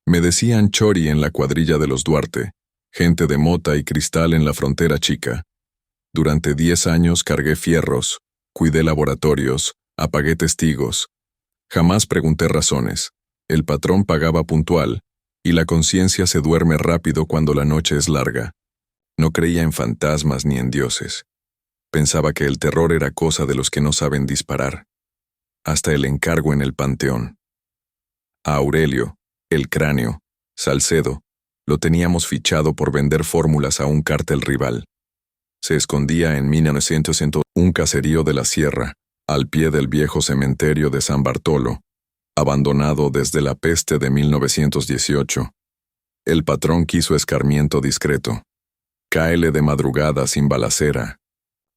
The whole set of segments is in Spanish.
Me decían Chori en la cuadrilla de los Duarte, gente de mota y cristal en la frontera chica. Durante 10 años cargué fierros, cuidé laboratorios, apagué testigos. Jamás pregunté razones. El patrón pagaba puntual, y la conciencia se duerme rápido cuando la noche es larga. No creía en fantasmas ni en dioses. Pensaba que el terror era cosa de los que no saben disparar. Hasta el encargo en el panteón. A Aurelio, el cráneo, Salcedo, lo teníamos fichado por vender fórmulas a un cártel rival. Se escondía en 1900 en un caserío de la sierra, al pie del viejo cementerio de San Bartolo, abandonado desde la peste de 1918. El patrón quiso escarmiento discreto. Cáele de madrugada sin balacera.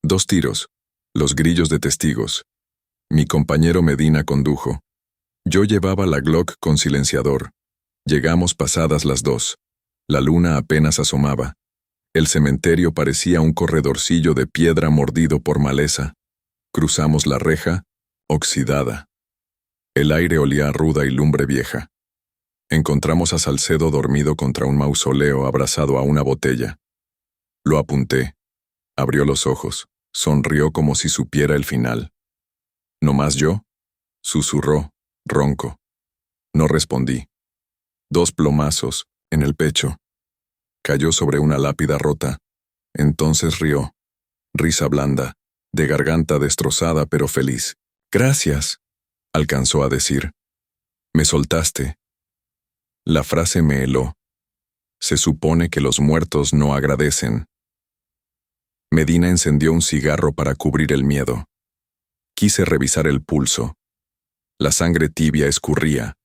2 tiros, los grillos de testigos. Mi compañero Medina condujo. Yo llevaba la Glock con silenciador. Llegamos pasadas las 2. La luna apenas asomaba. El cementerio parecía un corredorcillo de piedra mordido por maleza. Cruzamos la reja, oxidada. El aire olía a ruda y lumbre vieja. Encontramos a Salcedo dormido contra un mausoleo abrazado a una botella. Lo apunté. Abrió los ojos. Sonrió como si supiera el final. ¿No más yo? Susurró, ronco. No respondí. 2 plomazos, en el pecho. Cayó sobre una lápida rota. Entonces rió. Risa blanda, de garganta destrozada pero feliz. «Gracias», alcanzó a decir. «Me soltaste». La frase me heló. Se supone que los muertos no agradecen. Medina encendió un cigarro para cubrir el miedo. Quise revisar el pulso. La sangre tibia escurría,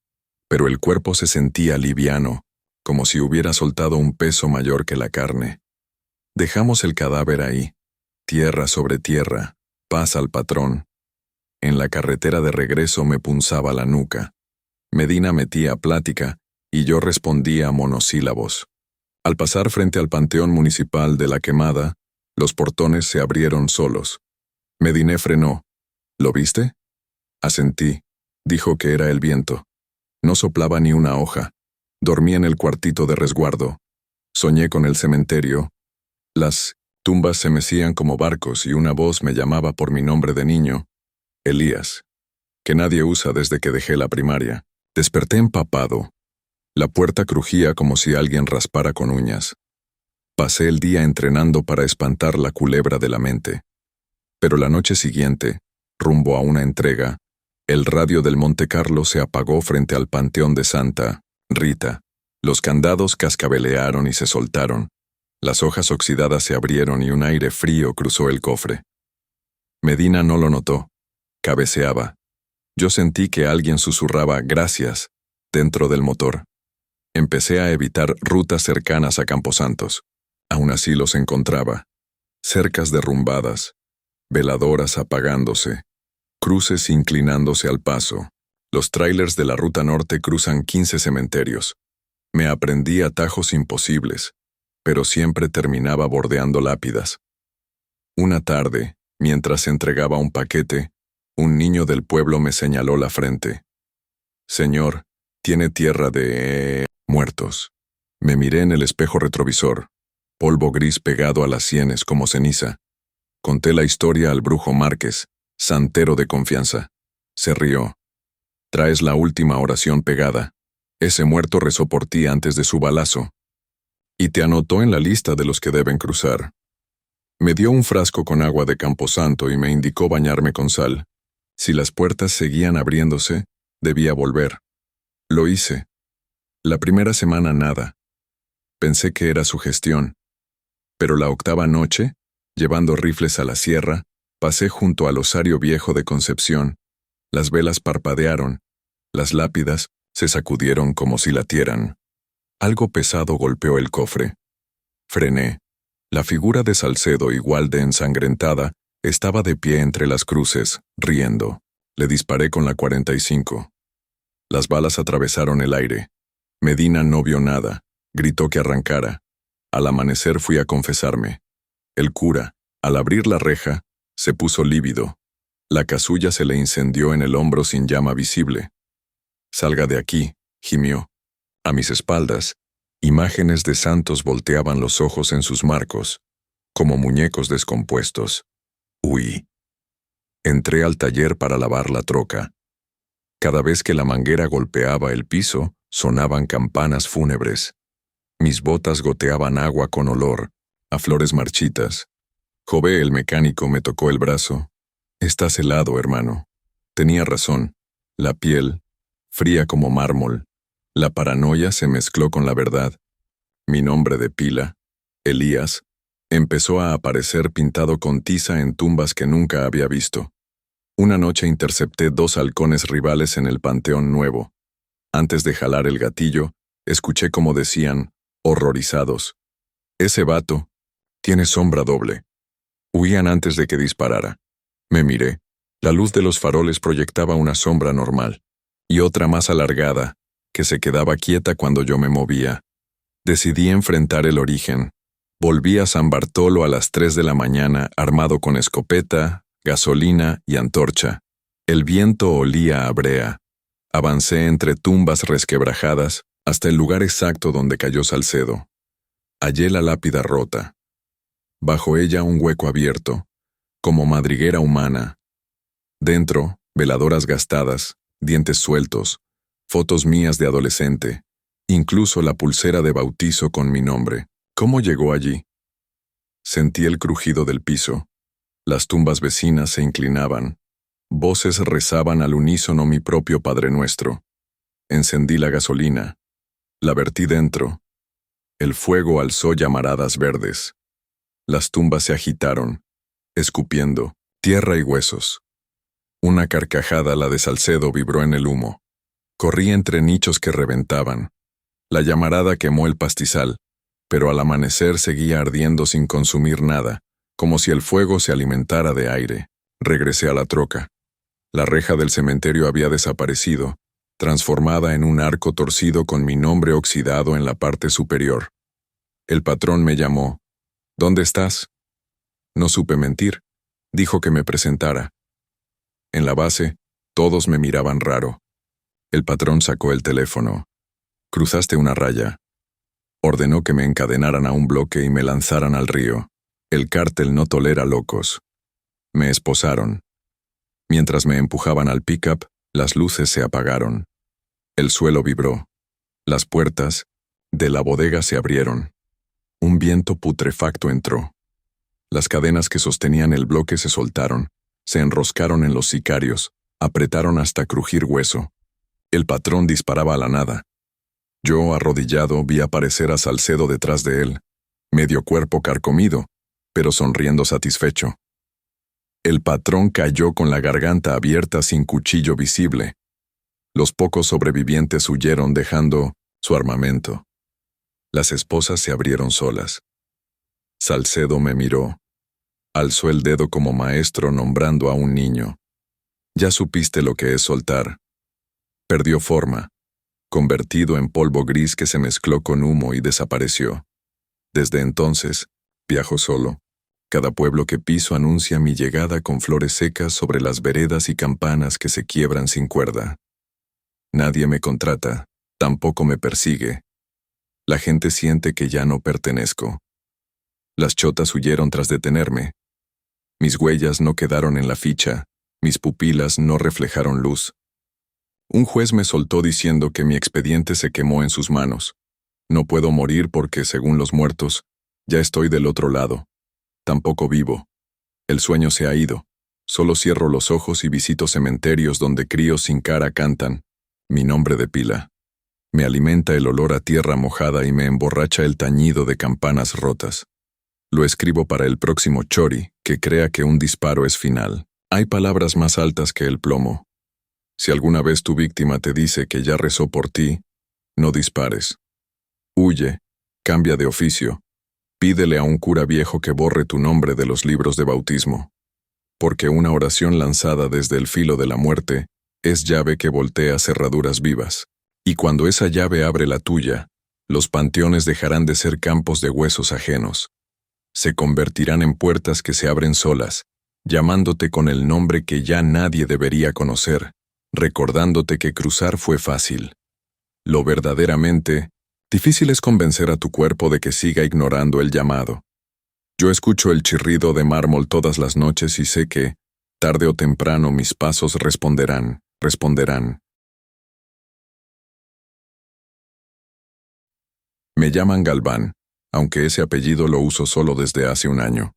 pero el cuerpo se sentía liviano, como si hubiera soltado un peso mayor que la carne. Dejamos el cadáver ahí, tierra sobre tierra, paz al patrón. En la carretera de regreso me punzaba la nuca. Medina metía plática y yo respondía monosílabos. Al pasar frente al panteón municipal de La Quemada, los portones se abrieron solos. Mediné frenó. «¿Lo viste?» Asentí. Dijo que era el viento. No soplaba ni una hoja. Dormí en el cuartito de resguardo. Soñé con el cementerio. Las tumbas se mecían como barcos y una voz me llamaba por mi nombre de niño. Elías. Que nadie usa desde que dejé la primaria. Desperté empapado. La puerta crujía como si alguien raspara con uñas. Pasé el día entrenando para espantar la culebra de la mente. Pero la noche siguiente, rumbo a una entrega, el radio del Monte Carlo se apagó frente al panteón de Santa Rita. Los candados cascabelearon y se soltaron. Las hojas oxidadas se abrieron y un aire frío cruzó el cofre. Medina no lo notó. Cabeceaba. Yo sentí que alguien susurraba «gracias» dentro del motor. Empecé a evitar rutas cercanas a Camposantos. Aún así los encontraba. Cercas derrumbadas, veladoras apagándose, cruces inclinándose al paso. Los tráilers de la ruta norte cruzan 15 cementerios. Me aprendí atajos imposibles, pero siempre terminaba bordeando lápidas. Una tarde, mientras entregaba un paquete, un niño del pueblo me señaló la frente. «Señor, tiene tierra de muertos». Me miré en el espejo retrovisor. Polvo gris pegado a las sienes como ceniza. Conté la historia al brujo Márquez, santero de confianza. Se rió. «Traes la última oración pegada. Ese muerto rezó por ti antes de su balazo. Y te anotó en la lista de los que deben cruzar». Me dio un frasco con agua de Camposanto y me indicó bañarme con sal. Si las puertas seguían abriéndose, debía volver. Lo hice. La primera semana nada. Pensé que era sugestión. Pero la 8ª noche, llevando rifles a la sierra, pasé junto al osario viejo de Concepción. Las velas parpadearon. Las lápidas se sacudieron como si latieran. Algo pesado golpeó el cofre. Frené. La figura de Salcedo, igual de ensangrentada, estaba de pie entre las cruces, riendo. Le disparé con la 45. Las balas atravesaron el aire. Medina no vio nada. Gritó que arrancara. Al amanecer fui a confesarme. El cura, al abrir la reja, se puso lívido. La casulla se le incendió en el hombro sin llama visible. «Salga de aquí», gimió. A mis espaldas, imágenes de santos volteaban los ojos en sus marcos, como muñecos descompuestos. Huí. Entré al taller para lavar la troca. Cada vez que la manguera golpeaba el piso, sonaban campanas fúnebres. Mis botas goteaban agua con olor a flores marchitas. Jové, el mecánico, me tocó el brazo. Estás helado, hermano. Tenía razón. La piel, fría como mármol. La paranoia se mezcló con la verdad. Mi nombre de pila, Elías, empezó a aparecer pintado con tiza en tumbas que nunca había visto. Una noche intercepté 2 halcones rivales en el Panteón Nuevo. Antes de jalar el gatillo, escuché cómo decían, horrorizados: «Ese vato tiene sombra doble». Huían antes de que disparara. Me miré. La luz de los faroles proyectaba una sombra normal, y otra más alargada, que se quedaba quieta cuando yo me movía. Decidí enfrentar el origen. Volví a San Bartolo a las 3 de la mañana, armado con escopeta, gasolina y antorcha. El viento olía a brea. Avancé entre tumbas resquebrajadas hasta el lugar exacto donde cayó Salcedo. Hallé la lápida rota. Bajo ella un hueco abierto, como madriguera humana. Dentro, veladoras gastadas, dientes sueltos, fotos mías de adolescente, incluso la pulsera de bautizo con mi nombre. ¿Cómo llegó allí? Sentí el crujido del piso. Las tumbas vecinas se inclinaban. Voces rezaban al unísono mi propio Padre Nuestro. Encendí la gasolina. La vertí dentro. El fuego alzó llamaradas verdes. Las tumbas se agitaron, escupiendo tierra y huesos. Una carcajada, la de Salcedo, vibró en el humo. Corrí entre nichos que reventaban. La llamarada quemó el pastizal, pero al amanecer seguía ardiendo sin consumir nada, como si el fuego se alimentara de aire. Regresé a la troca. La reja del cementerio había desaparecido, transformada en un arco torcido con mi nombre oxidado en la parte superior. El patrón me llamó. «¿Dónde estás?» No supe mentir. Dijo que me presentara. En la base, todos me miraban raro. El patrón sacó el teléfono. «Cruzaste una raya». Ordenó que me encadenaran a un bloque y me lanzaran al río. El cártel no tolera locos. Me esposaron. Mientras me empujaban al pick-up, las luces se apagaron. El suelo vibró. Las puertas de la bodega se abrieron. Un viento putrefacto entró. Las cadenas que sostenían el bloque se soltaron, se enroscaron en los sicarios, apretaron hasta crujir hueso. El patrón disparaba a la nada. Yo, arrodillado, vi aparecer a Salcedo detrás de él, medio cuerpo carcomido, pero sonriendo satisfecho. El patrón cayó con la garganta abierta sin cuchillo visible. Los pocos sobrevivientes huyeron dejando su armamento. Las esposas se abrieron solas. Salcedo me miró. Alzó el dedo como maestro nombrando a un niño. «Ya supiste lo que es soltar». Perdió forma, convertido en polvo gris que se mezcló con humo y desapareció. Desde entonces, viajo solo. Cada pueblo que piso anuncia mi llegada con flores secas sobre las veredas y campanas que se quiebran sin cuerda. Nadie me contrata, tampoco me persigue. La gente siente que ya no pertenezco. Las chotas huyeron tras detenerme. Mis huellas no quedaron en la ficha, mis pupilas no reflejaron luz. Un juez me soltó diciendo que mi expediente se quemó en sus manos. No puedo morir porque, según los muertos, ya estoy del otro lado. Tampoco vivo. El sueño se ha ido. Solo cierro los ojos y visito cementerios donde críos sin cara cantan mi nombre de pila. Me alimenta el olor a tierra mojada y me emborracha el tañido de campanas rotas. Lo escribo para el próximo chori que crea que un disparo es final. Hay palabras más altas que el plomo. Si alguna vez tu víctima te dice que ya rezó por ti, no dispares. Huye, cambia de oficio. Pídele a un cura viejo que borre tu nombre de los libros de bautismo. Porque una oración lanzada desde el filo de la muerte es llave que voltea cerraduras vivas. Y cuando esa llave abre la tuya, los panteones dejarán de ser campos de huesos ajenos. Se convertirán en puertas que se abren solas, llamándote con el nombre que ya nadie debería conocer, recordándote que cruzar fue fácil. Lo verdaderamente difícil es convencer a tu cuerpo de que siga ignorando el llamado. Yo escucho el chirrido de mármol todas las noches y sé que, tarde o temprano, mis pasos responderán. Me llaman Galván, aunque ese apellido lo uso solo desde hace un año.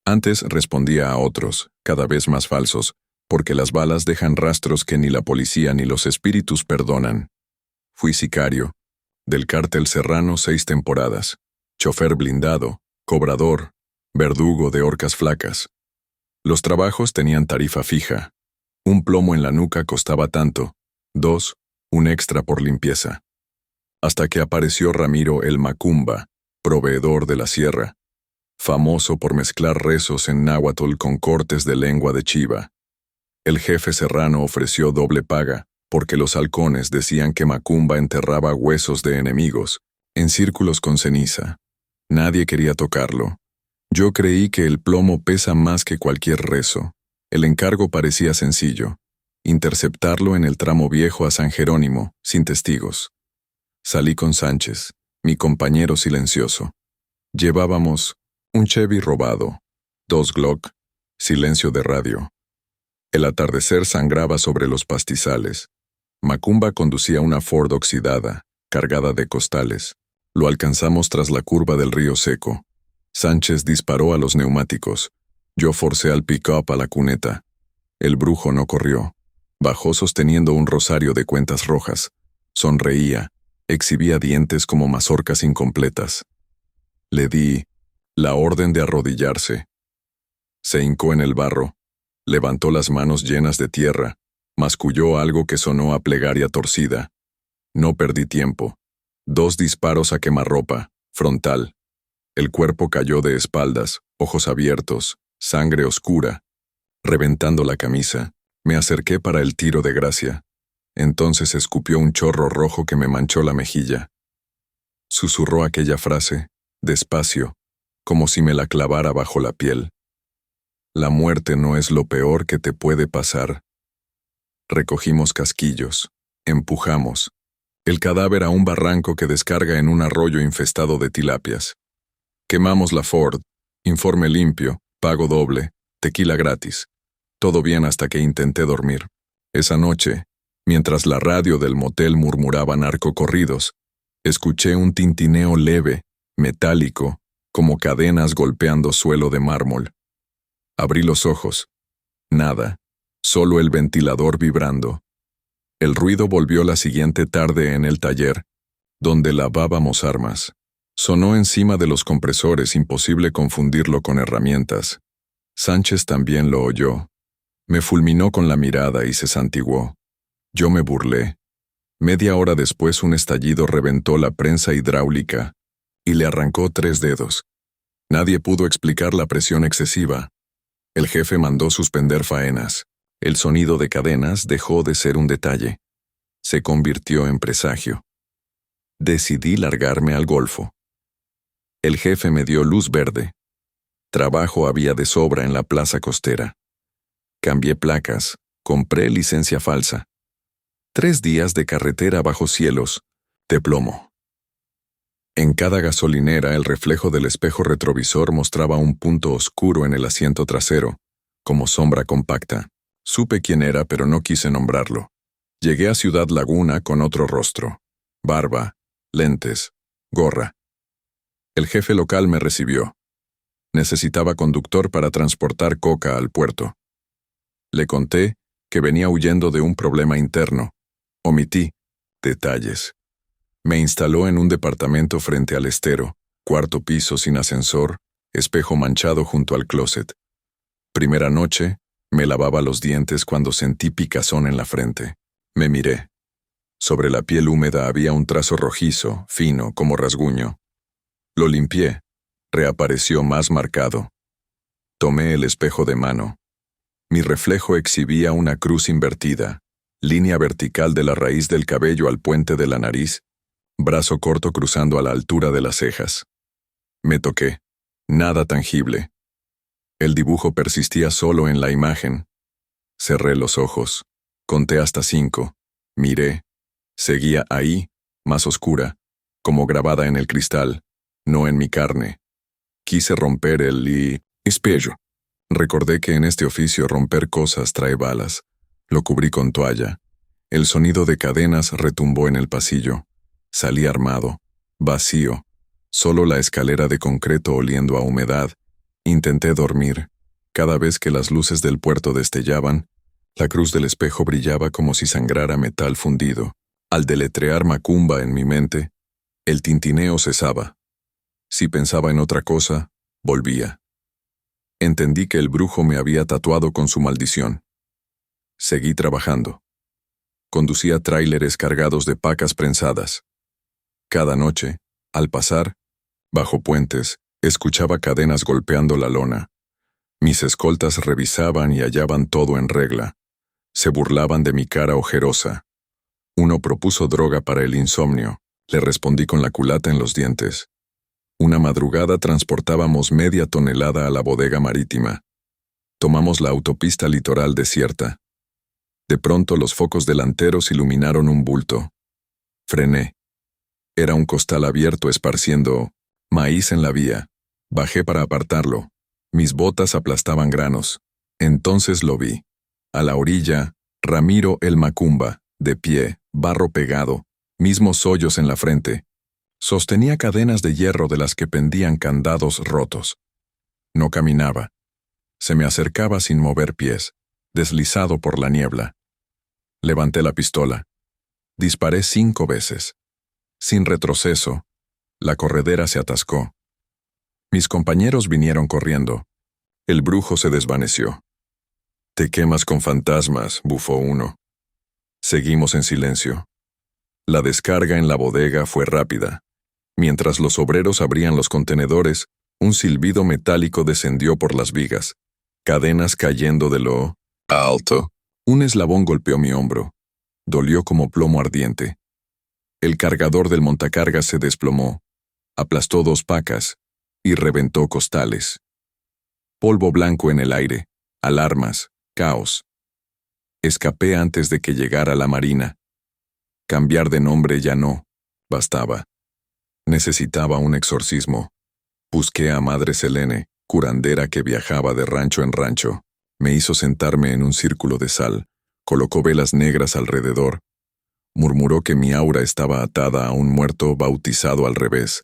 Antes respondía a otros, cada vez más falsos, porque las balas dejan rastros que ni la policía ni los espíritus perdonan. Fui sicario, del cártel Serrano 6 temporadas, chofer blindado, cobrador, verdugo de horcas flacas. Los trabajos tenían tarifa fija. Un plomo en la nuca costaba tanto, 2, un extra por limpieza. Hasta que apareció Ramiro el Macumba, proveedor de la sierra, famoso por mezclar rezos en náhuatl con cortes de lengua de chiva. El jefe serrano ofreció doble paga, porque los halcones decían que Macumba enterraba huesos de enemigos, en círculos con ceniza. Nadie quería tocarlo. Yo creí que el plomo pesa más que cualquier rezo. El encargo parecía sencillo: interceptarlo en el tramo viejo a San Jerónimo, sin testigos. Salí con Sánchez, mi compañero silencioso. Llevábamos un Chevy robado, 2 Glock, silencio de radio. El atardecer sangraba sobre los pastizales. Macumba conducía una Ford oxidada, cargada de costales. Lo alcanzamos tras la curva del río seco. Sánchez disparó a los neumáticos. Yo forcé al pick-up a la cuneta. El brujo no corrió. Bajó sosteniendo un rosario de cuentas rojas. Sonreía. Exhibía dientes como mazorcas incompletas. Le di la orden de arrodillarse. Se hincó en el barro. Levantó las manos llenas de tierra. Masculló algo que sonó a plegaria torcida. No perdí tiempo. 2 disparos a quemarropa, frontal. El cuerpo cayó de espaldas, ojos abiertos, sangre oscura. Reventando la camisa, me acerqué para el tiro de gracia. Entonces escupió un chorro rojo que me manchó la mejilla. Susurró aquella frase, despacio, como si me la clavara bajo la piel. La muerte no es lo peor que te puede pasar. Recogimos casquillos, empujamos. El cadáver a un barranco que descarga en un arroyo infestado de tilapias. Quemamos la Ford, informe limpio, pago doble, tequila gratis. Todo bien hasta que intenté dormir. Esa noche, mientras la radio del motel murmuraba narcocorridos, escuché un tintineo leve, metálico, como cadenas golpeando suelo de mármol. Abrí los ojos. Nada, solo el ventilador vibrando. El ruido volvió la siguiente tarde en el taller, donde lavábamos armas. Sonó encima de los compresores, imposible confundirlo con herramientas. Sánchez también lo oyó. Me fulminó con la mirada y se santiguó. Yo me burlé. Media hora después un estallido reventó la prensa hidráulica y le arrancó 3 dedos. Nadie pudo explicar la presión excesiva. El jefe mandó suspender faenas. El sonido de cadenas dejó de ser un detalle. Se convirtió en presagio. Decidí largarme al Golfo. El jefe me dio luz verde. Trabajo había de sobra en la plaza costera. Cambié placas, compré licencia falsa. 3 días de carretera bajo cielos, de plomo. En cada gasolinera el reflejo del espejo retrovisor mostraba un punto oscuro en el asiento trasero, como sombra compacta. Supe quién era, pero no quise nombrarlo. Llegué a Ciudad Laguna con otro rostro. Barba, lentes, gorra. El jefe local me recibió. Necesitaba conductor para transportar coca al puerto. Le conté que venía huyendo de un problema interno. Omití detalles. Me instaló en un departamento frente al estero, 4º piso sin ascensor, espejo manchado junto al closet. Primera noche, me lavaba los dientes cuando sentí picazón en la frente. Me miré. Sobre la piel húmeda había un trazo rojizo, fino, como rasguño. Lo limpié. Reapareció más marcado. Tomé el espejo de mano. Mi reflejo exhibía una cruz invertida, línea vertical de la raíz del cabello al puente de la nariz, brazo corto cruzando a la altura de las cejas. Me toqué. Nada tangible. El dibujo persistía solo en la imagen. Cerré los ojos. Conté hasta 5. Miré. Seguía ahí, más oscura, como grabada en el cristal, no en mi carne. Quise romper el espello. Recordé que en este oficio romper cosas trae balas. Lo cubrí con toalla. El sonido de cadenas retumbó en el pasillo. Salí armado, vacío, solo la escalera de concreto oliendo a humedad. Intenté dormir. Cada vez que las luces del puerto destellaban, la cruz del espejo brillaba como si sangrara metal fundido. Al deletrear Macumba en mi mente, el tintineo cesaba. Si pensaba en otra cosa, volvía. Entendí que el brujo me había tatuado con su maldición. Seguí trabajando. Conducía tráileres cargados de pacas prensadas. Cada noche, al pasar, bajo puentes, escuchaba cadenas golpeando la lona. Mis escoltas revisaban y hallaban todo en regla. Se burlaban de mi cara ojerosa. Uno propuso droga para el insomnio. Le respondí con la culata en los dientes. Una madrugada transportábamos media tonelada a la bodega marítima. Tomamos la autopista litoral desierta. De pronto los focos delanteros iluminaron un bulto. Frené. Era un costal abierto esparciendo maíz en la vía. Bajé para apartarlo. Mis botas aplastaban granos. Entonces lo vi. A la orilla, Ramiro el Macumba, de pie, barro pegado, mismos hoyos en la frente. Sostenía cadenas de hierro de las que pendían candados rotos. No caminaba. Se me acercaba sin mover pies, deslizado por la niebla. Levanté la pistola. Disparé 5 veces. Sin retroceso, la corredera se atascó. Mis compañeros vinieron corriendo. El brujo se desvaneció. «Te quemas con fantasmas», bufó uno. Seguimos en silencio. La descarga en la bodega fue rápida. Mientras los obreros abrían los contenedores, un silbido metálico descendió por las vigas. Cadenas cayendo de lo alto. Un eslabón golpeó mi hombro. Dolió como plomo ardiente. El cargador del montacargas se desplomó. Aplastó 2 pacas y reventó costales. Polvo blanco en el aire, alarmas, caos. Escapé antes de que llegara la marina. Cambiar de nombre ya no bastaba. Necesitaba un exorcismo. Busqué a Madre Selene, curandera que viajaba de rancho en rancho. Me hizo sentarme en un círculo de sal. Colocó velas negras alrededor. Murmuró que mi aura estaba atada a un muerto bautizado al revés.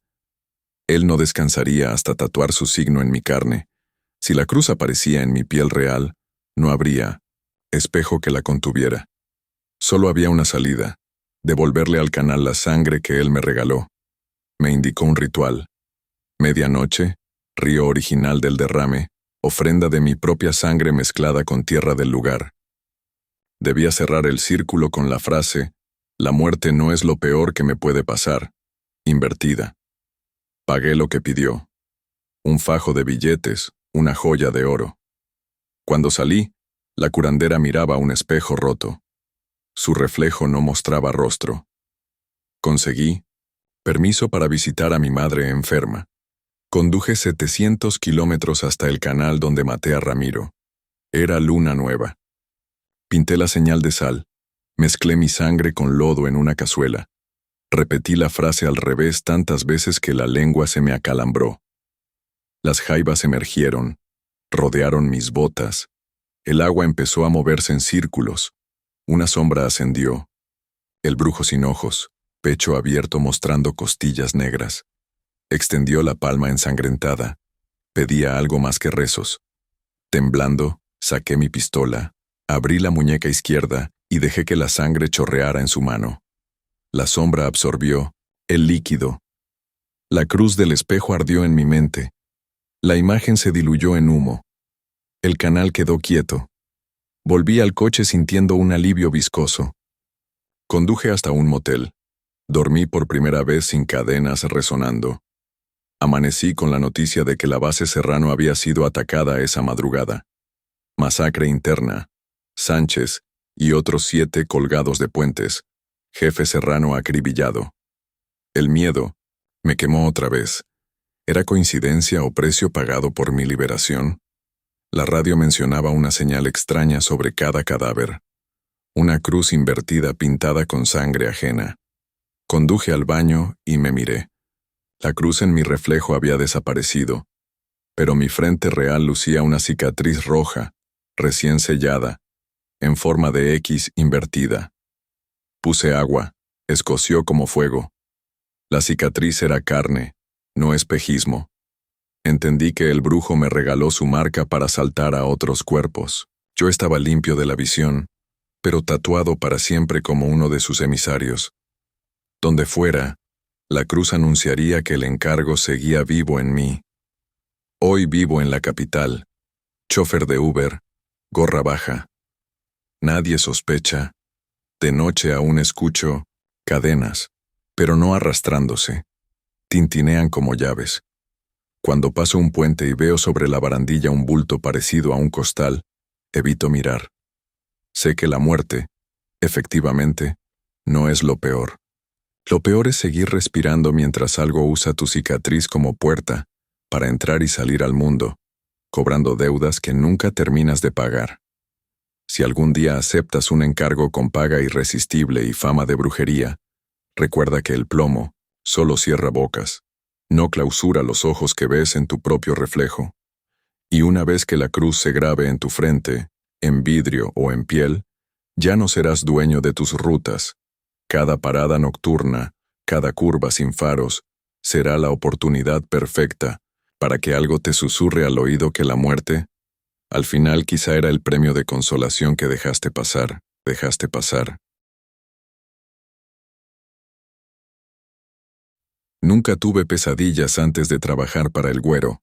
Él no descansaría hasta tatuar su signo en mi carne. Si la cruz aparecía en mi piel real, no habría espejo que la contuviera. Solo había una salida: devolverle al canal la sangre que él me regaló. Me indicó un ritual. Medianoche, río original del derrame, ofrenda de mi propia sangre mezclada con tierra del lugar. Debía cerrar el círculo con la frase: «La muerte no es lo peor que me puede pasar», invertida. Pagué lo que pidió. Un fajo de billetes, una joya de oro. Cuando salí, la curandera miraba un espejo roto. Su reflejo no mostraba rostro. Conseguí permiso para visitar a mi madre enferma. Conduje 700 kilómetros hasta el canal donde maté a Ramiro. Era luna nueva. Pinté la señal de sal. Mezclé mi sangre con lodo en una cazuela. Repetí la frase al revés tantas veces que la lengua se me acalambró. Las jaivas emergieron, rodearon mis botas. El agua empezó a moverse en círculos. Una sombra ascendió. El brujo sin ojos, pecho abierto mostrando costillas negras. Extendió la palma ensangrentada. Pedía algo más que rezos. Temblando, saqué mi pistola, abrí la muñeca izquierda y dejé que la sangre chorreara en su mano. La sombra absorbió el líquido. La cruz del espejo ardió en mi mente. La imagen se diluyó en humo. El canal quedó quieto. Volví al coche sintiendo un alivio viscoso. Conduje hasta un motel. Dormí por primera vez sin cadenas resonando. Amanecí con la noticia de que la base Serrano había sido atacada esa madrugada. Masacre interna. Sánchez y otros 7 colgados de puentes. Jefe Serrano acribillado. El miedo me quemó otra vez. ¿Era coincidencia o precio pagado por mi liberación? La radio mencionaba una señal extraña sobre cada cadáver. Una cruz invertida pintada con sangre ajena. Conduje al baño y me miré. La cruz en mi reflejo había desaparecido, pero mi frente real lucía una cicatriz roja, recién sellada, en forma de X invertida. Puse agua, escoció como fuego. La cicatriz era carne, no espejismo. Entendí que el brujo me regaló su marca para saltar a otros cuerpos. Yo estaba limpio de la visión, pero tatuado para siempre como uno de sus emisarios. Donde fuera, la cruz anunciaría que el encargo seguía vivo en mí. Hoy vivo en la capital, chofer de Uber, gorra baja. Nadie sospecha. De noche aún escucho cadenas, pero no arrastrándose. Tintinean como llaves. Cuando paso un puente y veo sobre la barandilla un bulto parecido a un costal, evito mirar. Sé que la muerte, efectivamente, no es lo peor. Lo peor es seguir respirando mientras algo usa tu cicatriz como puerta para entrar y salir al mundo, cobrando deudas que nunca terminas de pagar. Si algún día aceptas un encargo con paga irresistible y fama de brujería, recuerda que el plomo solo cierra bocas, no clausura los ojos que ves en tu propio reflejo. Y una vez que la cruz se grabe en tu frente, en vidrio o en piel, ya no serás dueño de tus rutas. Cada parada nocturna, cada curva sin faros, será la oportunidad perfecta para que algo te susurre al oído que la muerte, al final quizá era el premio de consolación que dejaste pasar. Nunca tuve pesadillas antes de trabajar para el Güero.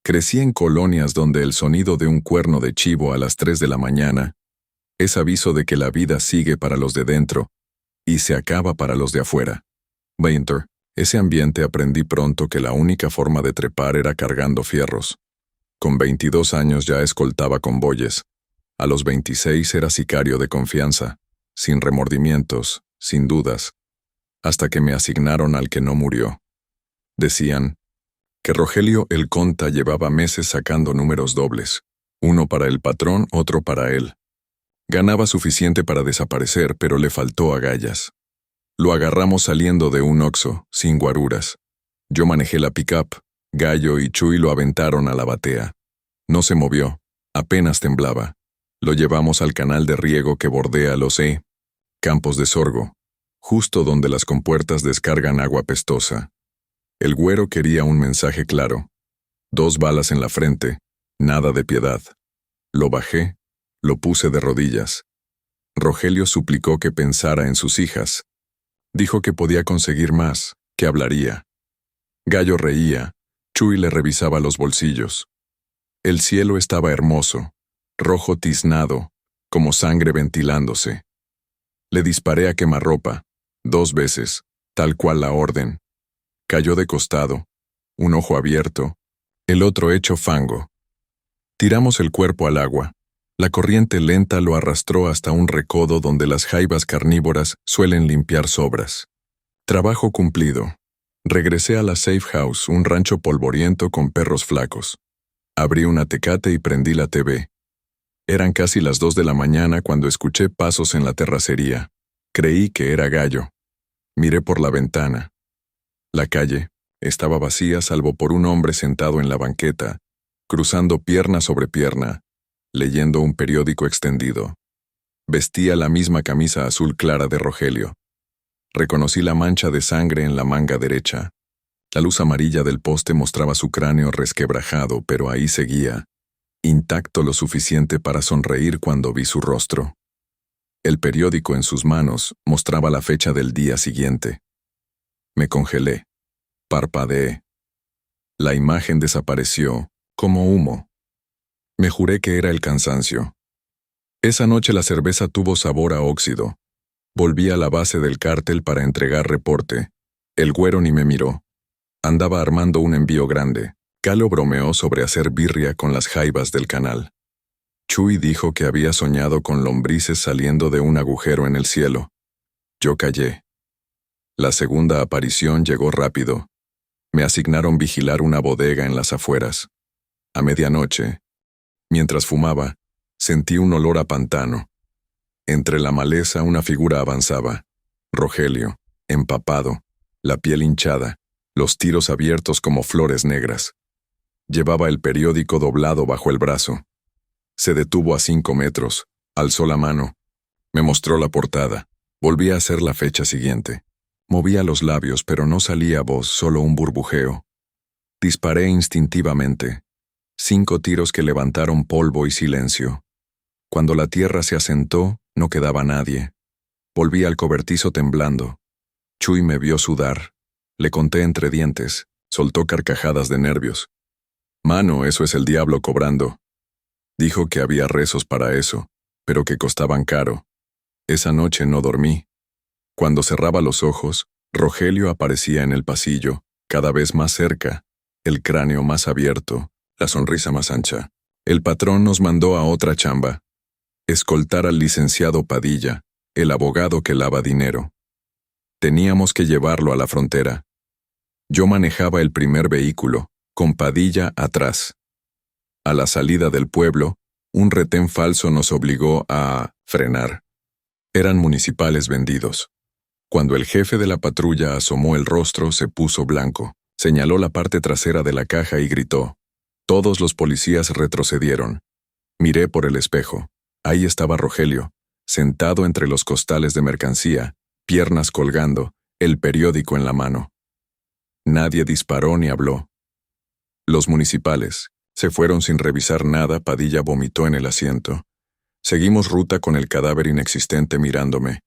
Crecí en colonias donde el sonido de un cuerno de chivo a las 3 de la mañana es aviso de que la vida sigue para los de dentro y se acaba para los de afuera. Ese ambiente aprendí pronto que la única forma de trepar era cargando fierros. Con 22 años ya escoltaba convoyes. A los 26 era sicario de confianza, sin remordimientos, sin dudas, hasta que me asignaron al que no murió. Decían que Rogelio el Conta llevaba meses sacando números dobles, uno para el patrón, otro para él. Ganaba suficiente para desaparecer, pero le faltó agallas. Lo agarramos saliendo de un Oxxo, sin guaruras. Yo manejé la pick-up, Gallo y Chuy lo aventaron a la batea. No se movió, apenas temblaba. Lo llevamos al canal de riego que bordea los campos de sorgo, justo donde las compuertas descargan agua pestosa. El Güero quería un mensaje claro. 2 balas en la frente, nada de piedad. Lo bajé, lo puse de rodillas. Rogelio suplicó que pensara en sus hijas. Dijo que podía conseguir más, que hablaría. Gallo reía, Chuy le revisaba los bolsillos. El cielo estaba hermoso, rojo tiznado, como sangre ventilándose. Le disparé a quemarropa, 2 veces, tal cual la orden. Cayó de costado, un ojo abierto, el otro hecho fango. Tiramos el cuerpo al agua. La corriente lenta lo arrastró hasta un recodo donde las jaivas carnívoras suelen limpiar sobras. Trabajo cumplido. Regresé a la Safe House, un rancho polvoriento con perros flacos. Abrí una Tecate y prendí la TV. Eran casi las 2 de la mañana cuando escuché pasos en la terracería. Creí que era Gallo. Miré por la ventana. La calle estaba vacía salvo por un hombre sentado en la banqueta, cruzando pierna sobre pierna, leyendo un periódico extendido. Vestía la misma camisa azul clara de Rogelio. Reconocí la mancha de sangre en la manga derecha. La luz amarilla del poste mostraba su cráneo resquebrajado, pero ahí seguía, intacto lo suficiente para sonreír cuando vi su rostro. El periódico en sus manos mostraba la fecha del día siguiente. Me congelé. Parpadeé. La imagen desapareció, como humo. Me juré que era el cansancio. Esa noche la cerveza tuvo sabor a óxido. Volví a la base del cártel para entregar reporte. El Güero ni me miró. Andaba armando un envío grande. Galo bromeó sobre hacer birria con las jaivas del canal. Chuy dijo que había soñado con lombrices saliendo de un agujero en el cielo. Yo callé. La segunda aparición llegó rápido. Me asignaron vigilar una bodega en las afueras. A medianoche, mientras fumaba, sentí un olor a pantano. Entre la maleza una figura avanzaba. Rogelio. empapado, la piel hinchada, los tiros abiertos como flores negras. Llevaba el periódico doblado bajo el brazo. Se detuvo a 5 metros, alzó la mano, me mostró la portada. Volví a hacer la fecha siguiente. Movía los labios, pero no salía voz, solo un burbujeo. Disparé instintivamente. 5 tiros que levantaron polvo y silencio. Cuando la tierra se asentó, no quedaba nadie. Volví al cobertizo temblando. Chuy me vio sudar. Le conté entre dientes. Soltó carcajadas de nervios. «Mano, eso es el diablo cobrando». Dijo que había rezos para eso, pero que costaban caro. Esa noche no dormí. Cuando cerraba los ojos, Rogelio aparecía en el pasillo, cada vez más cerca, el cráneo más abierto, la sonrisa más ancha. El patrón nos mandó a otra chamba. Escoltar al licenciado Padilla, el abogado que lava dinero. Teníamos que llevarlo a la frontera. Yo manejaba el primer vehículo, con Padilla atrás. A la salida del pueblo, un retén falso nos obligó a frenar. Eran municipales vendidos. Cuando el jefe de la patrulla asomó el rostro, se puso blanco, señaló la parte trasera de la caja y gritó. Todos los policías retrocedieron. Miré por el espejo. Ahí estaba Rogelio, sentado entre los costales de mercancía, piernas colgando, el periódico en la mano. Nadie disparó ni habló. Los municipales se fueron sin revisar nada. Padilla vomitó en el asiento. Seguimos ruta con el cadáver inexistente mirándome.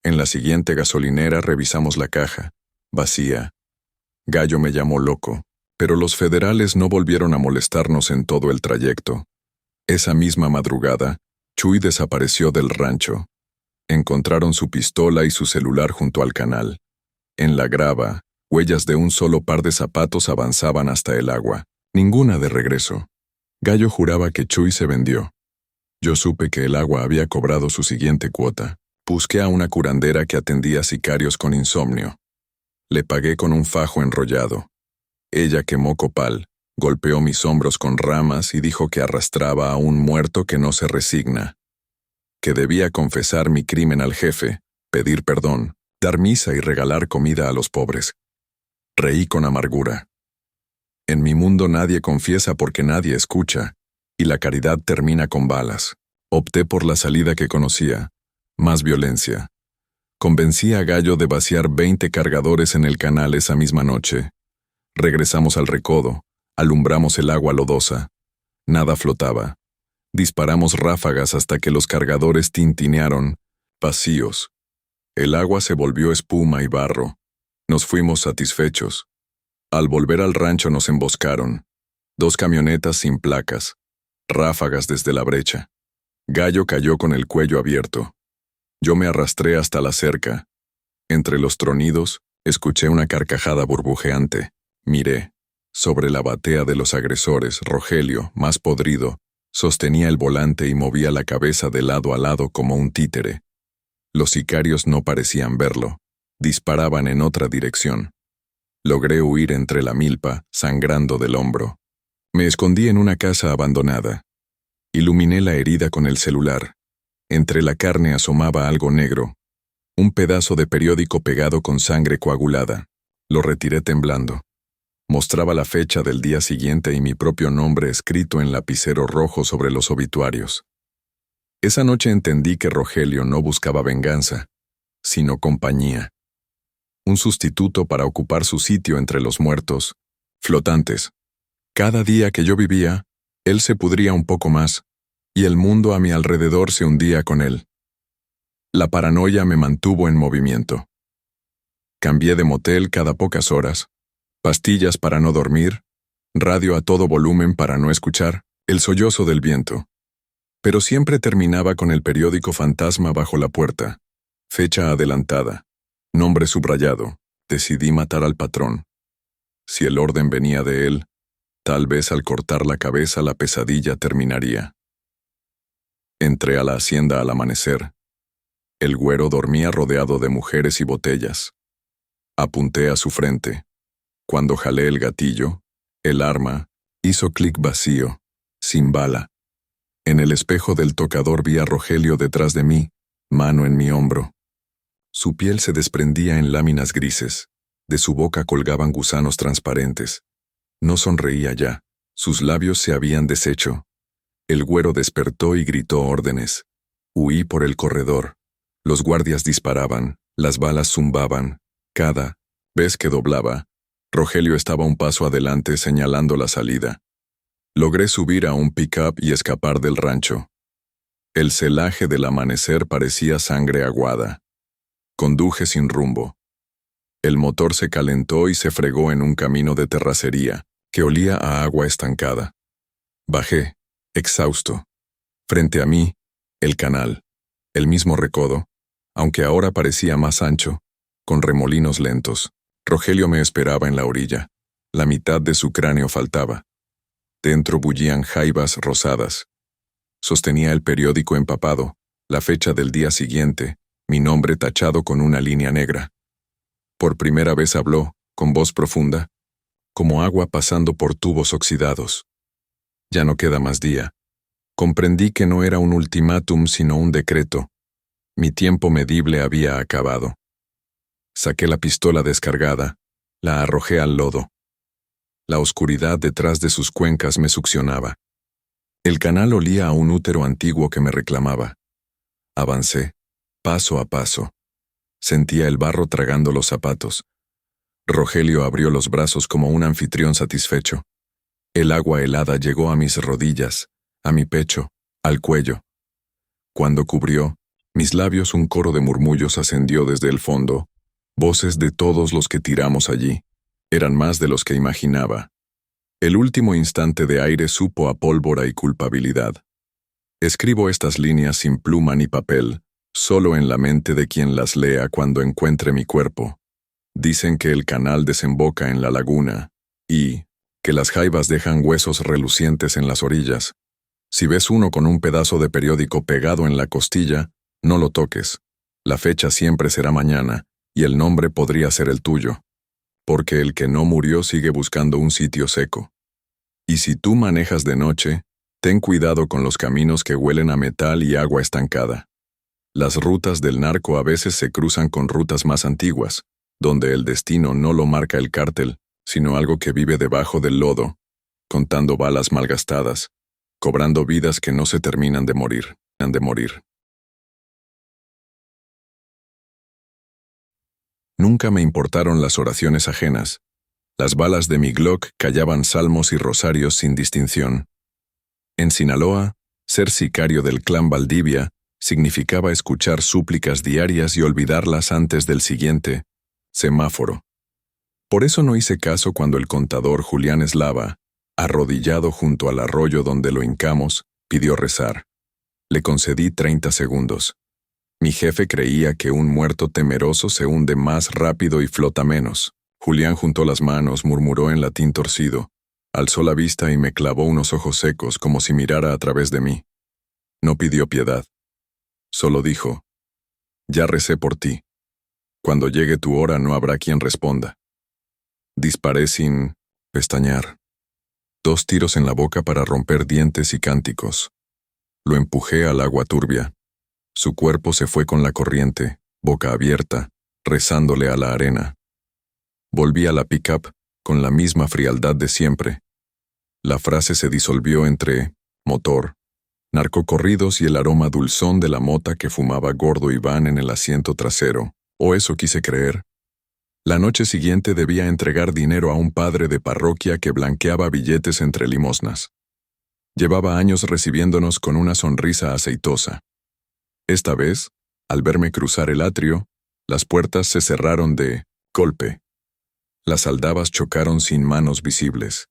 En la siguiente gasolinera revisamos la caja, vacía. Gallo me llamó loco, pero los federales no volvieron a molestarnos en todo el trayecto. Esa misma madrugada, Chuy desapareció del rancho. Encontraron su pistola y su celular junto al canal. En la grava, huellas de un solo par de zapatos avanzaban hasta el agua, ninguna de regreso. Gallo juraba que Chuy se vendió. Yo supe que el agua había cobrado su siguiente cuota. Busqué a una curandera que atendía sicarios con insomnio. Le pagué con un fajo enrollado. Ella quemó copal, golpeó mis hombros con ramas y dijo que arrastraba a un muerto que no se resigna. Que debía confesar mi crimen al jefe, pedir perdón, dar misa y regalar comida a los pobres. Reí con amargura. En mi mundo nadie confiesa porque nadie escucha. Y la caridad termina con balas. Opté por la salida que conocía, más violencia. Convencí a Gallo de vaciar 20 cargadores en el canal esa misma noche. Regresamos al recodo, alumbramos el agua lodosa. Nada flotaba. Disparamos ráfagas hasta que los cargadores tintinearon, vacíos. El agua se volvió espuma y barro. Nos fuimos satisfechos. Al volver al rancho nos emboscaron. 2 camionetas sin placas. Ráfagas desde la brecha. Gallo cayó con el cuello abierto. Yo me arrastré hasta la cerca. Entre los tronidos, escuché una carcajada burbujeante. Miré. Sobre la batea de los agresores, Rogelio, más podrido, sostenía el volante y movía la cabeza de lado a lado como un títere. Los sicarios no parecían verlo. Disparaban en otra dirección. Logré huir entre la milpa, sangrando del hombro. Me escondí en una casa abandonada. Iluminé la herida con el celular. Entre la carne asomaba algo negro. Un pedazo de periódico pegado con sangre coagulada. Lo retiré temblando. Mostraba la fecha del día siguiente y mi propio nombre escrito en lapicero rojo sobre los obituarios. Esa noche entendí que Rogelio no buscaba venganza, sino compañía. Un sustituto para ocupar su sitio entre los muertos, flotantes. Cada día que yo vivía, él se pudría un poco más, y el mundo a mi alrededor se hundía con él. La paranoia me mantuvo en movimiento. Cambié de motel cada pocas horas, pastillas para no dormir, radio a todo volumen para no escuchar el sollozo del viento. Pero siempre terminaba con el periódico fantasma bajo la puerta. Fecha adelantada, nombre subrayado, decidí matar al patrón. Si el orden venía de él, tal vez al cortar la cabeza la pesadilla terminaría. Entré a la hacienda al amanecer. El güero dormía rodeado de mujeres y botellas. Apunté a su frente. Cuando jalé el gatillo, el arma hizo clic vacío, sin bala. En el espejo del tocador vi a Rogelio detrás de mí, mano en mi hombro. Su piel se desprendía en láminas grises. De su boca colgaban gusanos transparentes. No sonreía ya. Sus labios se habían deshecho. El güero despertó y gritó órdenes. Huí por el corredor. Los guardias disparaban, las balas zumbaban. Cada vez que doblaba, Rogelio estaba un paso adelante señalando la salida. Logré subir a un pick-up y escapar del rancho. El celaje del amanecer parecía sangre aguada. Conduje sin rumbo. El motor se calentó y se fregó en un camino de terracería, que olía a agua estancada. Bajé, exhausto. Frente a mí, el canal, el mismo recodo, aunque ahora parecía más ancho, con remolinos lentos. Rogelio me esperaba en la orilla. La mitad de su cráneo faltaba. Dentro bullían jaivas rosadas. Sostenía el periódico empapado, la fecha del día siguiente, mi nombre tachado con una línea negra. Por primera vez habló, con voz profunda, como agua pasando por tubos oxidados. Ya no queda más día. Comprendí que no era un ultimátum sino un decreto. Mi tiempo medible había acabado. Saqué la pistola descargada, la arrojé al lodo. La oscuridad detrás de sus cuencas me succionaba. El canal olía a un útero antiguo que me reclamaba. Avancé, paso a paso. Sentía el barro tragando los zapatos. Rogelio abrió los brazos como un anfitrión satisfecho. El agua helada llegó a mis rodillas, a mi pecho, al cuello. Cuando cubrió mis labios, un coro de murmullos ascendió desde el fondo. Voces de todos los que tiramos allí. Eran más de los que imaginaba. El último instante de aire supo a pólvora y culpabilidad. Escribo estas líneas sin pluma ni papel, solo en la mente de quien las lea cuando encuentre mi cuerpo. Dicen que el canal desemboca en la laguna, y que las jaivas dejan huesos relucientes en las orillas. Si ves uno con un pedazo de periódico pegado en la costilla, no lo toques. La fecha siempre será mañana, y el nombre podría ser el tuyo. Porque el que no murió sigue buscando un sitio seco. Y si tú manejas de noche, ten cuidado con los caminos que huelen a metal y agua estancada. Las rutas del narco a veces se cruzan con rutas más antiguas, donde el destino no lo marca el cártel, sino algo que vive debajo del lodo, contando balas malgastadas, cobrando vidas que no se terminan de morir, han de morir. Nunca me importaron las oraciones ajenas. Las balas de mi Glock callaban salmos y rosarios sin distinción. En Sinaloa, ser sicario del clan Valdivia significaba escuchar súplicas diarias y olvidarlas antes del siguiente semáforo. Por eso no hice caso cuando el contador Julián Eslava, arrodillado junto al arroyo donde lo hincamos, pidió rezar. Le concedí 30 segundos. Mi jefe creía que un muerto temeroso se hunde más rápido y flota menos. Julián juntó las manos, murmuró en latín torcido, alzó la vista y me clavó unos ojos secos como si mirara a través de mí. No pidió piedad. Solo dijo, ya recé por ti. Cuando llegue tu hora no habrá quien responda. Disparé sin pestañear. 2 tiros en la boca para romper dientes y cánticos. Lo empujé al agua turbia. Su cuerpo se fue con la corriente, boca abierta, rezándole a la arena. Volví a la pick-up con la misma frialdad de siempre. La frase se disolvió entre motor, narcocorridos y el aroma dulzón de la mota que fumaba gordo Iván en el asiento trasero, o eso quise creer. La noche siguiente debía entregar dinero a un padre de parroquia que blanqueaba billetes entre limosnas. Llevaba años recibiéndonos con una sonrisa aceitosa. Esta vez, al verme cruzar el atrio, las puertas se cerraron de golpe. Las aldabas chocaron sin manos visibles.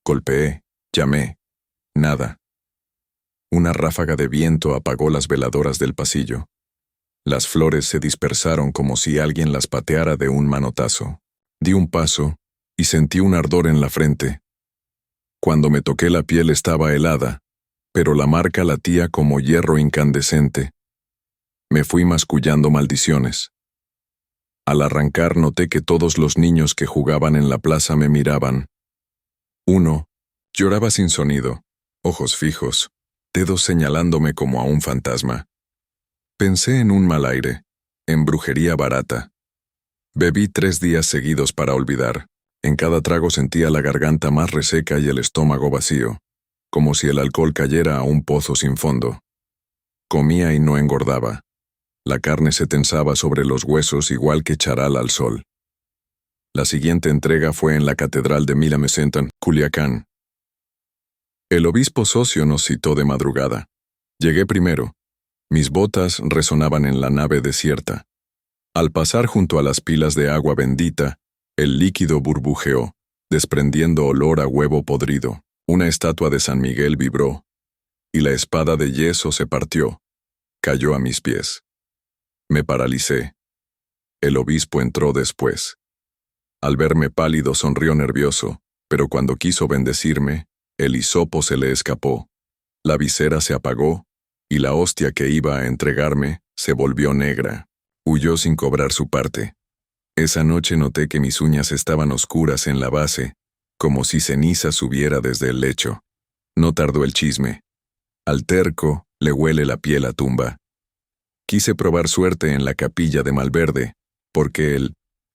Golpeé, llamé. Nada. Una ráfaga de viento apagó las veladoras del pasillo. Las flores se dispersaron como si alguien las pateara de un manotazo. Di un paso y sentí un ardor en la frente. Cuando me toqué la piel estaba helada, pero la marca latía como hierro incandescente. Me fui mascullando maldiciones. Al arrancar noté que todos los niños que jugaban en la plaza me miraban. Uno lloraba sin sonido, ojos fijos, dedos señalándome como a un fantasma. Pensé en un mal aire. En brujería barata. Bebí 3 días seguidos para olvidar. En cada trago sentía la garganta más reseca y el estómago vacío, como si el alcohol cayera a un pozo sin fondo. Comía y no engordaba. La carne se tensaba sobre los huesos igual que charal al sol. La siguiente entrega fue en la Catedral de Milamesentan, Culiacán. El obispo socio nos citó de madrugada. Llegué primero. Mis botas resonaban en la nave desierta. Al pasar junto a las pilas de agua bendita, el líquido burbujeó, desprendiendo olor a huevo podrido. Una estatua de San Miguel vibró, y la espada de yeso se partió. Cayó a mis pies. Me paralicé. El obispo entró después. Al verme pálido sonrió nervioso, pero cuando quiso bendecirme, el hisopo se le escapó. La visera se apagó, y la hostia que iba a entregarme se volvió negra. Huyó sin cobrar su parte. Esa noche noté que mis uñas estaban oscuras en la base, como si ceniza subiera desde el lecho. No tardó el chisme. Al terco le huele la piel a tumba. Quise probar suerte en la capilla de Malverde, porque el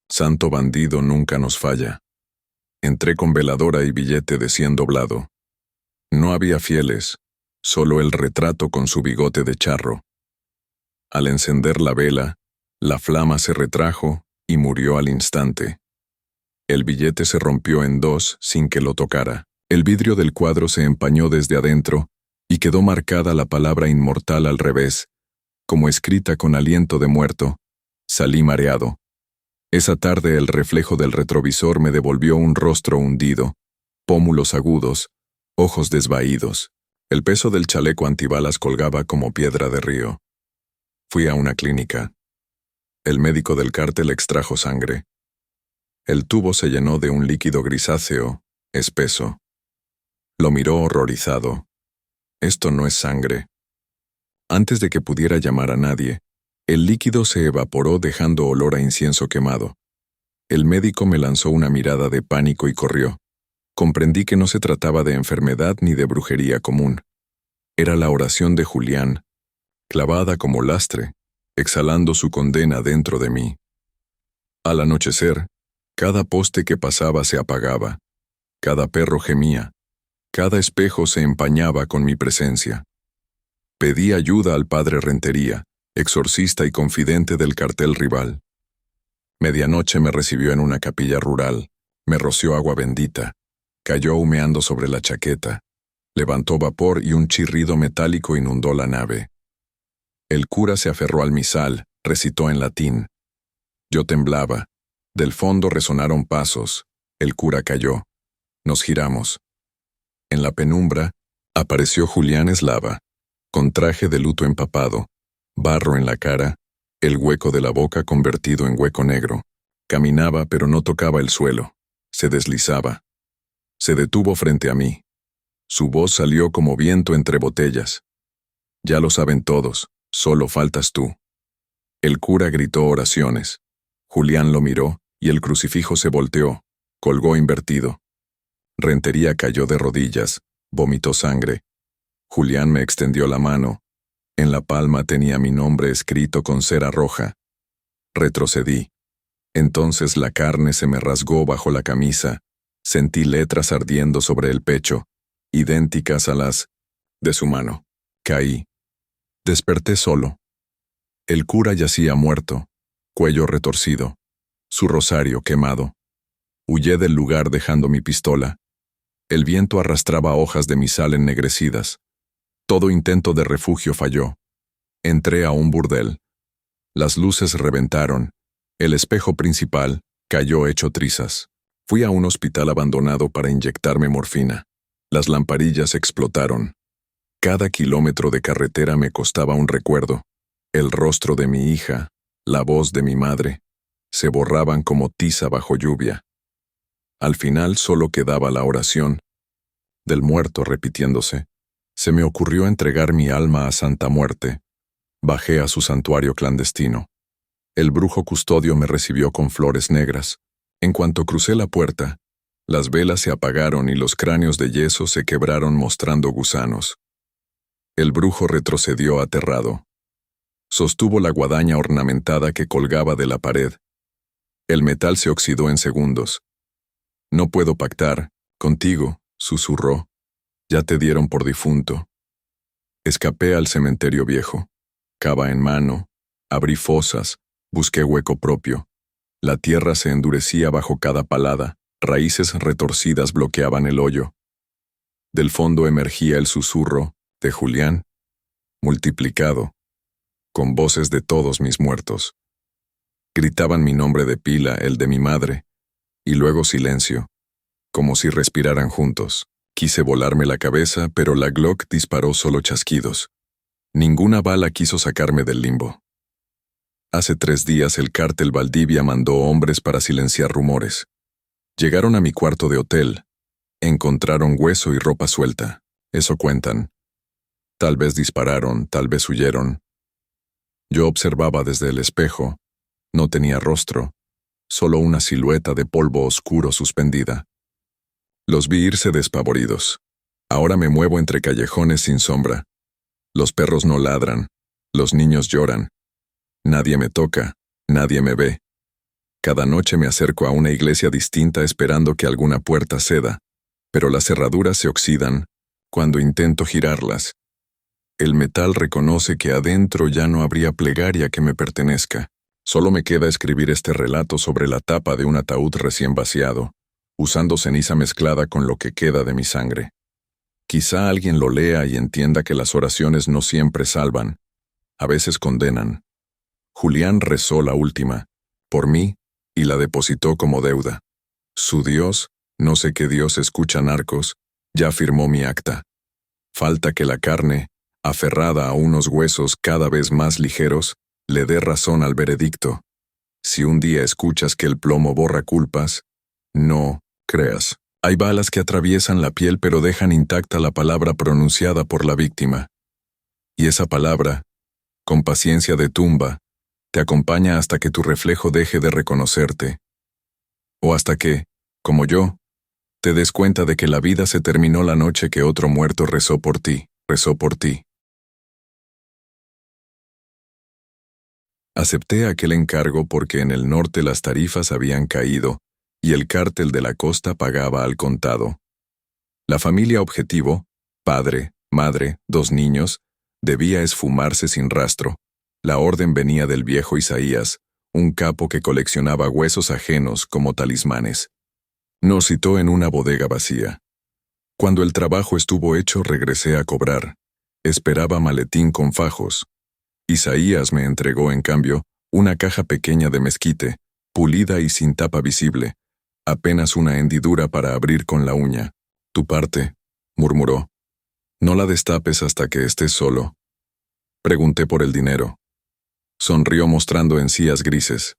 santo bandido nunca nos falla. Entré con veladora y billete de 100 doblado. No había fieles, solo el retrato con su bigote de charro. Al encender la vela, la flama se retrajo y murió al instante. El billete se rompió en 2 sin que lo tocara. El vidrio del cuadro se empañó desde adentro y quedó marcada la palabra inmortal al revés, como escrita con aliento de muerto. Salí mareado. Esa tarde el reflejo del retrovisor me devolvió un rostro hundido, pómulos agudos, ojos desvaídos. El peso del chaleco antibalas colgaba como piedra de río. Fui a una clínica. El médico del cártel extrajo sangre. El tubo se llenó de un líquido grisáceo, espeso. Lo miró horrorizado. Esto no es sangre. Antes de que pudiera llamar a nadie, el líquido se evaporó dejando olor a incienso quemado. El médico me lanzó una mirada de pánico y corrió. Comprendí que no se trataba de enfermedad ni de brujería común. Era la oración de Julián, clavada como lastre, exhalando su condena dentro de mí. Al anochecer, cada poste que pasaba se apagaba, cada perro gemía, cada espejo se empañaba con mi presencia. Pedí ayuda al padre Rentería, exorcista y confidente del cartel rival. Medianoche me recibió en una capilla rural, me roció agua bendita, cayó humeando sobre la chaqueta, levantó vapor y un chirrido metálico inundó la nave. El cura se aferró al misal, recitó en latín. Yo temblaba. Del fondo resonaron pasos. El cura cayó. Nos giramos. En la penumbra, apareció Julián Eslava, con traje de luto empapado, barro en la cara, el hueco de la boca convertido en hueco negro. Caminaba pero no tocaba el suelo. Se deslizaba. Se detuvo frente a mí. Su voz salió como viento entre botellas. Ya lo saben todos. Solo faltas tú. El cura gritó oraciones. Julián lo miró, y el crucifijo se volteó, colgó invertido. Rentería cayó de rodillas, vomitó sangre. Julián me extendió la mano. En la palma tenía mi nombre escrito con cera roja. Retrocedí. Entonces la carne se me rasgó bajo la camisa. Sentí letras ardiendo sobre el pecho, idénticas a las de su mano. Caí. Desperté solo. El cura yacía muerto, cuello retorcido, su rosario quemado. Huyé del lugar dejando mi pistola. El viento arrastraba hojas de misal ennegrecidas. Todo intento de refugio falló. Entré a un burdel. Las luces reventaron. El espejo principal cayó hecho trizas. Fui a un hospital abandonado para inyectarme morfina. Las lamparillas explotaron. Cada kilómetro de carretera me costaba un recuerdo. El rostro de mi hija, la voz de mi madre, se borraban como tiza bajo lluvia. Al final solo quedaba la oración del muerto repitiéndose. Se me ocurrió entregar mi alma a Santa Muerte. Bajé a su santuario clandestino. El brujo custodio me recibió con flores negras. En cuanto crucé la puerta, las velas se apagaron y los cráneos de yeso se quebraron mostrando gusanos. El brujo retrocedió aterrado. Sostuvo la guadaña ornamentada que colgaba de la pared. El metal se oxidó en segundos. No puedo pactar contigo, susurró. Ya te dieron por difunto. Escapé al cementerio viejo. Cava en mano, abrí fosas, busqué hueco propio. La tierra se endurecía bajo cada palada, raíces retorcidas bloqueaban el hoyo. Del fondo emergía el susurro de Julián, multiplicado, con voces de todos mis muertos. Gritaban mi nombre de pila, el de mi madre, y luego silencio, como si respiraran juntos. Quise volarme la cabeza, pero la Glock disparó solo chasquidos. Ninguna bala quiso sacarme del limbo. Hace 3 días el cártel Valdivia mandó hombres para silenciar rumores. Llegaron a mi cuarto de hotel. Encontraron hueso y ropa suelta. Eso cuentan. Tal vez dispararon, tal vez huyeron. Yo observaba desde el espejo. No tenía rostro, solo una silueta de polvo oscuro suspendida. Los vi irse despavoridos. Ahora me muevo entre callejones sin sombra. Los perros no ladran, los niños lloran. Nadie me toca, nadie me ve. Cada noche me acerco a una iglesia distinta esperando que alguna puerta ceda, pero las cerraduras se oxidan cuando intento girarlas. El metal reconoce que adentro ya no habría plegaria que me pertenezca. Solo me queda escribir este relato sobre la tapa de un ataúd recién vaciado, usando ceniza mezclada con lo que queda de mi sangre. Quizá alguien lo lea y entienda que las oraciones no siempre salvan, a veces condenan. Julián rezó la última, por mí, y la depositó como deuda. Su Dios, no sé qué Dios escucha narcos, ya firmó mi acta. Falta que la carne, aferrada a unos huesos cada vez más ligeros, le dé razón al veredicto. Si un día escuchas que el plomo borra culpas, no creas. Hay balas que atraviesan la piel pero dejan intacta la palabra pronunciada por la víctima. Y esa palabra, con paciencia de tumba, te acompaña hasta que tu reflejo deje de reconocerte. O hasta que, como yo, te des cuenta de que la vida se terminó la noche que otro muerto rezó por ti, rezó por ti. Acepté aquel encargo porque en el norte las tarifas habían caído y el cártel de la costa pagaba al contado. La familia objetivo, padre, madre, 2 niños, debía esfumarse sin rastro. La orden venía del viejo Isaías, un capo que coleccionaba huesos ajenos como talismanes. Nos citó en una bodega vacía. Cuando el trabajo estuvo hecho regresé a cobrar. Esperaba maletín con fajos. Isaías me entregó, en cambio, una caja pequeña de mezquite, pulida y sin tapa visible, apenas una hendidura para abrir con la uña. Tu parte, murmuró. No la destapes hasta que estés solo. Pregunté por el dinero. Sonrió mostrando encías grises.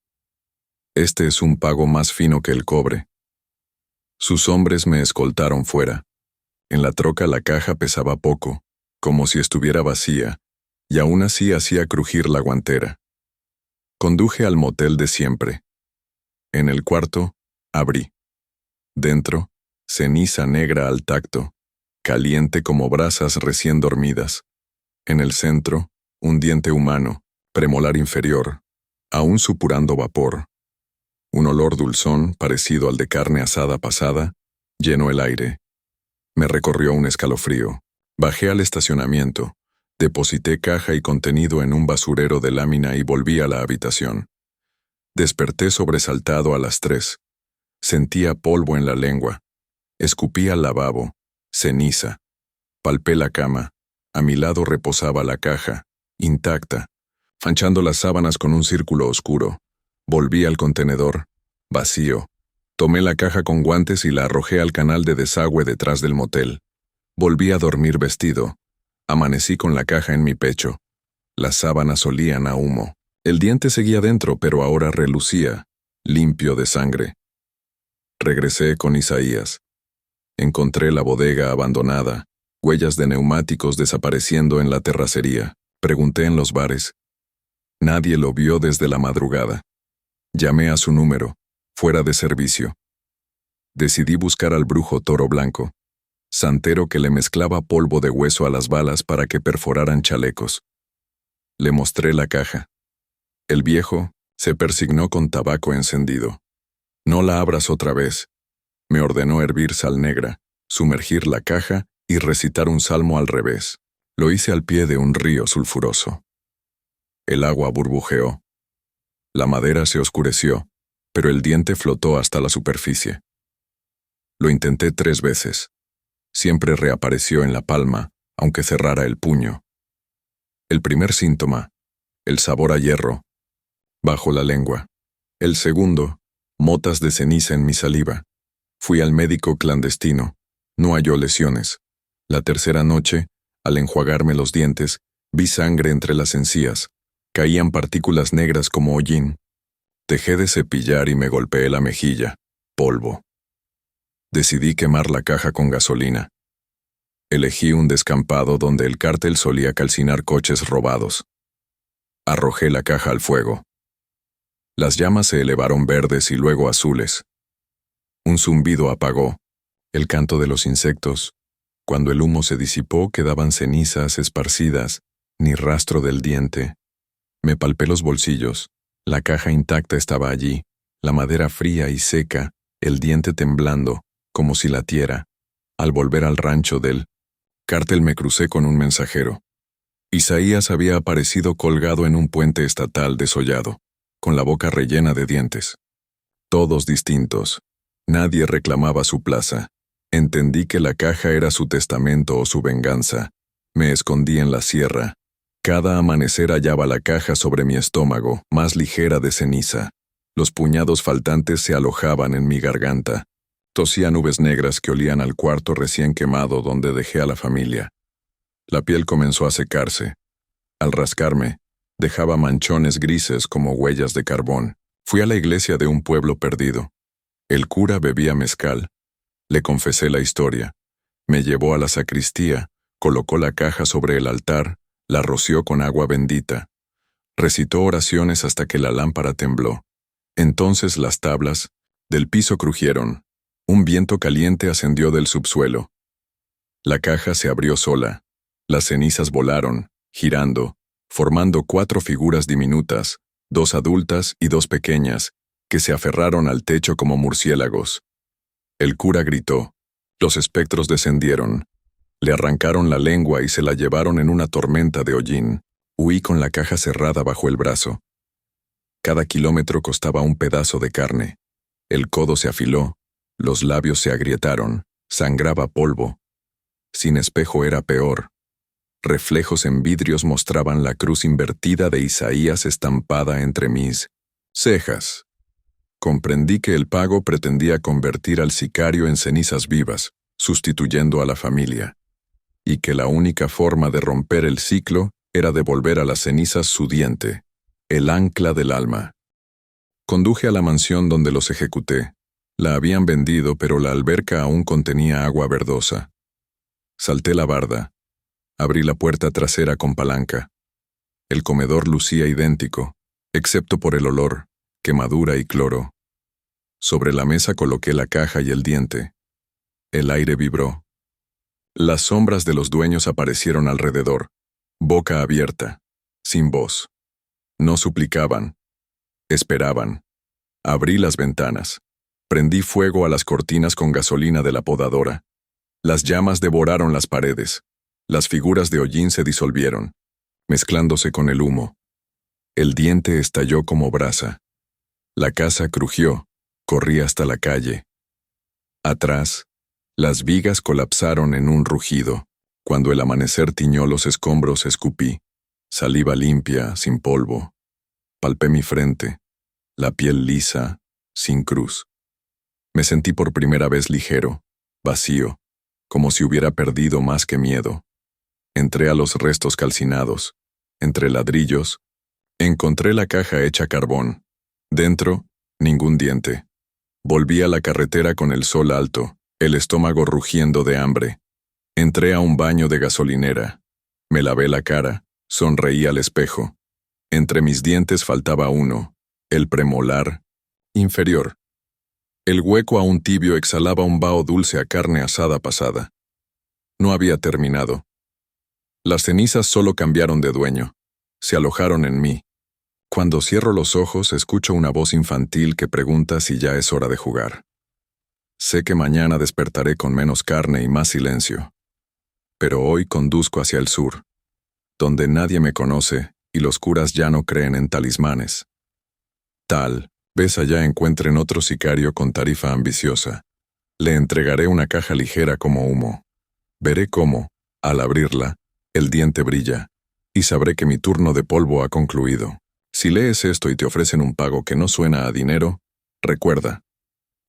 Este es un pago más fino que el cobre. Sus hombres me escoltaron fuera. En la troca la caja pesaba poco, como si estuviera vacía, y aún así hacía crujir la guantera. Conduje al motel de siempre. En el cuarto, abrí. Dentro, ceniza negra al tacto, caliente como brasas recién dormidas. En el centro, un diente humano, premolar inferior, aún supurando vapor. Un olor dulzón, parecido al de carne asada pasada, llenó el aire. Me recorrió un escalofrío. Bajé al estacionamiento. Deposité caja y contenido en un basurero de lámina y volví a la habitación. Desperté sobresaltado a las 3. Sentía polvo en la lengua. Escupí al lavabo, ceniza. Palpé la cama. A mi lado reposaba la caja, intacta, manchando las sábanas con un círculo oscuro. Volví al contenedor, vacío. Tomé la caja con guantes y la arrojé al canal de desagüe detrás del motel. Volví a dormir vestido. Amanecí con la caja en mi pecho. Las sábanas olían a humo. El diente seguía dentro, pero ahora relucía, limpio de sangre. Regresé con Isaías. Encontré la bodega abandonada, huellas de neumáticos desapareciendo en la terracería. Pregunté en los bares. Nadie lo vio desde la madrugada. Llamé a su número, fuera de servicio. Decidí buscar al brujo Toro Blanco, santero que le mezclaba polvo de hueso a las balas para que perforaran chalecos. Le mostré la caja. El viejo se persignó con tabaco encendido. No la abras otra vez. Me ordenó hervir sal negra, sumergir la caja y recitar un salmo al revés. Lo hice al pie de un río sulfuroso. El agua burbujeó. La madera se oscureció, pero el diente flotó hasta la superficie. Lo intenté 3 veces. Siempre reapareció en la palma, aunque cerrara el puño. El primer síntoma, el sabor a hierro, bajo la lengua. El segundo, motas de ceniza en mi saliva. Fui al médico clandestino. No halló lesiones. La tercera noche, al enjuagarme los dientes, vi sangre entre las encías. Caían partículas negras como hollín. Dejé de cepillar y me golpeé la mejilla. Polvo. Decidí quemar la caja con gasolina. Elegí un descampado donde el cártel solía calcinar coches robados. Arrojé la caja al fuego. Las llamas se elevaron verdes y luego azules. Un zumbido apagó. El canto de los insectos. Cuando el humo se disipó, quedaban cenizas esparcidas, ni rastro del diente. Me palpé los bolsillos. La caja intacta estaba allí, la madera fría y seca, el diente temblando, como si latiera. Al volver al rancho del cártel me crucé con un mensajero. Isaías había aparecido colgado en un puente estatal desollado, con la boca rellena de dientes. Todos distintos. Nadie reclamaba su plaza. Entendí que la caja era su testamento o su venganza. Me escondí en la sierra. Cada amanecer hallaba la caja sobre mi estómago, más ligera de ceniza. Los puñados faltantes se alojaban en mi garganta. Tosía nubes negras que olían al cuarto recién quemado donde dejé a la familia. La piel comenzó a secarse. Al rascarme, dejaba manchones grises como huellas de carbón. Fui a la iglesia de un pueblo perdido. El cura bebía mezcal. Le confesé la historia. Me llevó a la sacristía, colocó la caja sobre el altar, la roció con agua bendita. Recitó oraciones hasta que la lámpara tembló. Entonces las tablas del piso crujieron. Un viento caliente ascendió del subsuelo. La caja se abrió sola. Las cenizas volaron, girando, formando 4 figuras diminutas, 2 adultas y 2 pequeñas, que se aferraron al techo como murciélagos. El cura gritó. Los espectros descendieron. Le arrancaron la lengua y se la llevaron en una tormenta de hollín. Huí con la caja cerrada bajo el brazo. Cada kilómetro costaba un pedazo de carne. El codo se afiló, los labios se agrietaron, sangraba polvo. Sin espejo era peor. Reflejos en vidrios mostraban la cruz invertida de Isaías estampada entre mis cejas. Comprendí que el pago pretendía convertir al sicario en cenizas vivas, sustituyendo a la familia, y que la única forma de romper el ciclo era devolver a las cenizas su diente, el ancla del alma. Conduje a la mansión donde los ejecuté. La habían vendido, pero la alberca aún contenía agua verdosa. Salté la barda. Abrí la puerta trasera con palanca. El comedor lucía idéntico, excepto por el olor, quemadura y cloro. Sobre la mesa coloqué la caja y el diente. El aire vibró. Las sombras de los dueños aparecieron alrededor, boca abierta, sin voz. No suplicaban, esperaban. Abrí las ventanas. Prendí fuego a las cortinas con gasolina de la podadora. Las llamas devoraron las paredes. Las figuras de hollín se disolvieron, mezclándose con el humo. El diente estalló como brasa. La casa crujió, corrí hasta la calle. Atrás, las vigas colapsaron en un rugido. Cuando el amanecer tiñó los escombros, escupí. Saliva limpia, sin polvo. Palpé mi frente, la piel lisa, sin cruz. Me sentí por primera vez ligero, vacío, como si hubiera perdido más que miedo. Entré a los restos calcinados. Entre ladrillos, encontré la caja hecha carbón. Dentro, ningún diente. Volví a la carretera con el sol alto, el estómago rugiendo de hambre. Entré a un baño de gasolinera. Me lavé la cara, sonreí al espejo. Entre mis dientes faltaba uno, el premolar inferior. El hueco aún tibio exhalaba un vaho dulce a carne asada pasada. No había terminado. Las cenizas solo cambiaron de dueño. se alojaron en mí. Cuando cierro los ojos, escucho una voz infantil que pregunta si ya es hora de jugar. Sé que mañana despertaré con menos carne y más silencio. Pero hoy conduzco hacia el sur, donde nadie me conoce y los curas ya no creen en talismanes. Tal vez allá encuentren otro sicario con tarifa ambiciosa. Le entregaré una caja ligera como humo. Veré cómo, al abrirla, el diente brilla, y sabré que mi turno de polvo ha concluido. Si lees esto y te ofrecen un pago que no suena a dinero, recuerda,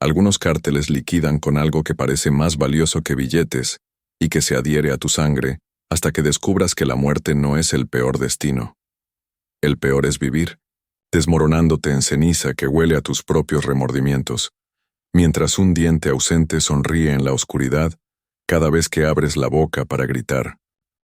algunos cárteles liquidan con algo que parece más valioso que billetes y que se adhiere a tu sangre hasta que descubras que la muerte no es el peor destino. El peor es vivir, desmoronándote en ceniza que huele a tus propios remordimientos, mientras un diente ausente sonríe en la oscuridad cada vez que abres la boca para gritar.